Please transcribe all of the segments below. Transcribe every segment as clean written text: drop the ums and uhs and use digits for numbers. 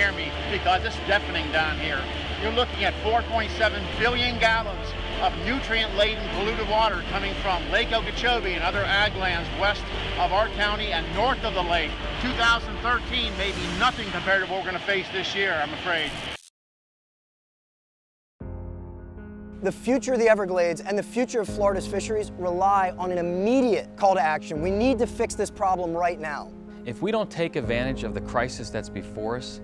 hear me because it's deafening down here. You're looking at 4.7 billion gallons of nutrient-laden polluted water coming from Lake Okeechobee and other ag lands west of our county and north of the lake. 2013 may be nothing compared to what we're going to face this year, I'm afraid. The future of the Everglades and the future of Florida's fisheries rely on an immediate call to action. We need to fix this problem right now. If we don't take advantage of the crisis that's before us,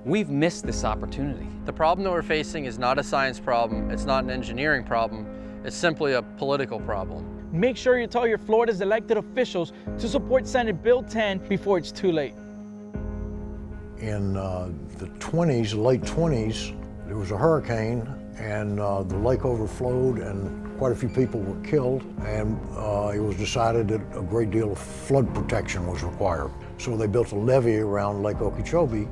we've missed this opportunity. The problem that we're facing is not a science problem, it's not an engineering problem, it's simply a political problem. Make sure you tell your Florida's elected officials to support Senate Bill 10 before it's too late. In the 20s, late 20s, there was a hurricane and the lake overflowed and quite a few people were killed, and it was decided that a great deal of flood protection was required. So they built a levee around Lake Okeechobee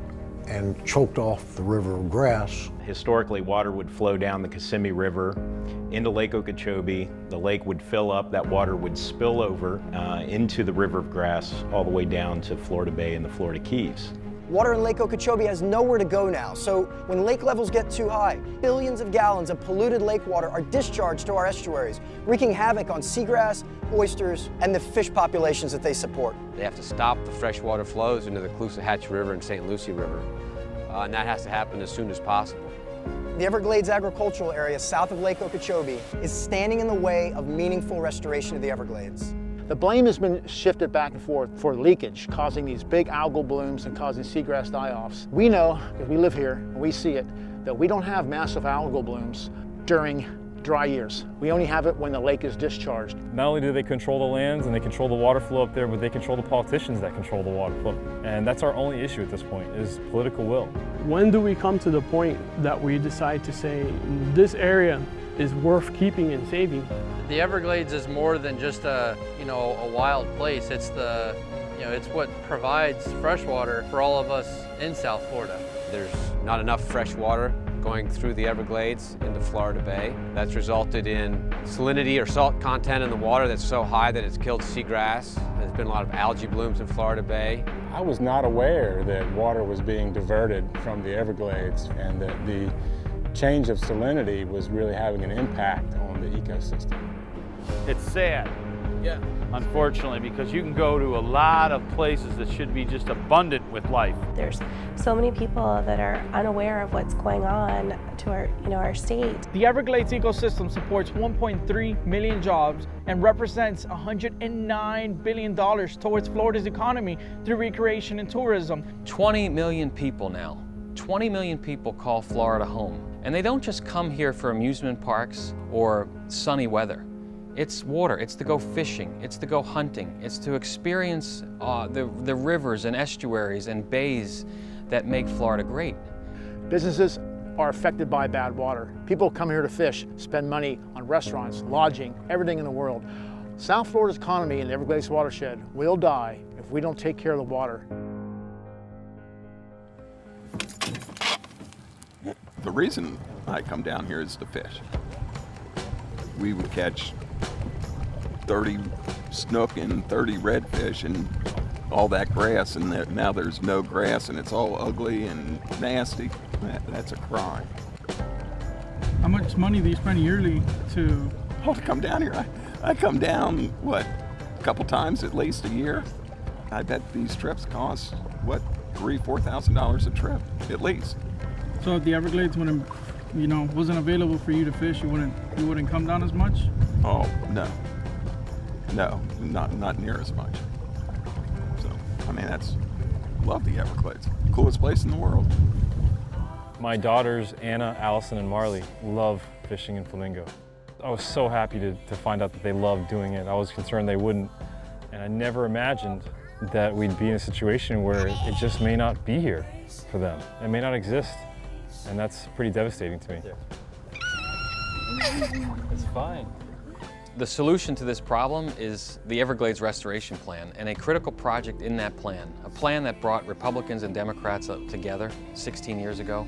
and choked off the river of grass. Historically, water would flow down the Kissimmee River into Lake Okeechobee. The lake would fill up, that water would spill over into the river of grass all the way down to Florida Bay and the Florida Keys. Water in Lake Okeechobee has nowhere to go now, so when lake levels get too high, billions of gallons of polluted lake water are discharged to our estuaries, wreaking havoc on seagrass, oysters, and the fish populations that they support. They have to stop the freshwater flows into the Caloosahatchee River and St. Lucie River, and that has to happen as soon as possible. The Everglades agricultural area south of Lake Okeechobee is standing in the way of meaningful restoration of the Everglades. The blame has been shifted back and forth for leakage, causing these big algal blooms and causing seagrass die-offs. We know, because we live here and we see it, that we don't have massive algal blooms during dry years. We only have it when the lake is discharged. Not only do they control the lands and they control the water flow up there, but they control the politicians that control the water flow. And that's our only issue at this point, is political will. When do we come to the point that we decide to say, this area is worth keeping and saving? The Everglades is more than just a wild place. It's it's what provides fresh water for all of us in South Florida. There's not enough fresh water going through the Everglades into Florida Bay. That's resulted in salinity or salt content in the water that's so high that it's killed seagrass. There's been a lot of algae blooms in Florida Bay. I was not aware that water was being diverted from the Everglades and that the change of salinity was really having an impact on the ecosystem. It's sad, unfortunately, because you can go to a lot of places that should be just abundant with life. There's so many people that are unaware of what's going on to our state. The Everglades ecosystem supports 1.3 million jobs and represents $109 billion towards Florida's economy through recreation and tourism. 20 million people now. 20 million people call Florida home. And they don't just come here for amusement parks or sunny weather. It's water, it's to go fishing, it's to go hunting, it's to experience the rivers and estuaries and bays that make Florida great. Businesses are affected by bad water. People come here to fish, spend money on restaurants, lodging, everything in the world. South Florida's economy and the Everglades watershed will die if we don't take care of the water. The reason I come down here is to fish. We would catch 30 snook and 30 redfish and all that grass, and now there's no grass and it's all ugly and nasty. That's a crime. How much money do you spend yearly to come down here? I come down, what, a couple times at least a year. I bet these trips cost, what, $3,000–4,000 a trip, at least. So if the Everglades wasn't available for you to fish, you wouldn't come down as much? Oh, no, not near as much. So, I mean, love the Everglades, coolest place in the world. My daughters, Anna, Allison, and Marley, love fishing in Flamingo. I was so happy to find out that they loved doing it. I was concerned they wouldn't, and I never imagined that we'd be in a situation where it just may not be here for them. It may not exist, and that's pretty devastating to me. It's fine. The solution to this problem is the Everglades Restoration Plan, and a critical project in that plan, a plan that brought Republicans and Democrats together 16 years ago,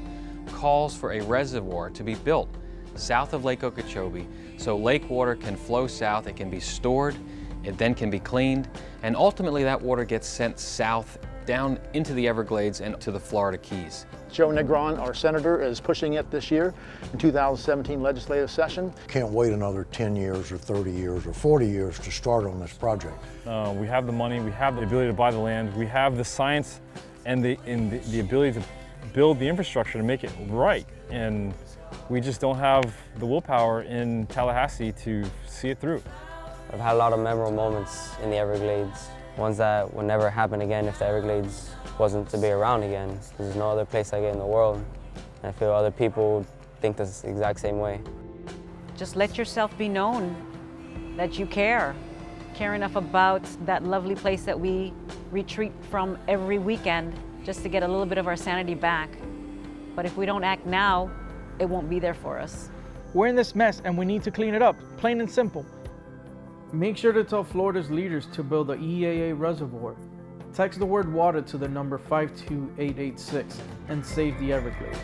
calls for a reservoir to be built south of Lake Okeechobee so lake water can flow south, it can be stored, it then can be cleaned, and ultimately that water gets sent south down into the Everglades and to the Florida Keys. Joe Negron, our senator, is pushing it this year in 2017 legislative session. Can't wait another 10 years or 30 years or 40 years to start on this project. We have the money, we have the ability to buy the land, we have the science and the ability to build the infrastructure to make it right. And we just don't have the willpower in Tallahassee to see it through. I've had a lot of memorable moments in the Everglades, ones that would never happen again if the Everglades wasn't to be around again, because there's no other place like it in the world. And I feel other people think the exact same way. Just let yourself be known that you care enough about that lovely place that we retreat from every weekend just to get a little bit of our sanity back. But if we don't act now, it won't be there for us. We're in this mess and we need to clean it up, plain and simple. Make sure to tell Florida's leaders to build the EAA Reservoir. Text the word water to the number 52886 and save the Everglades.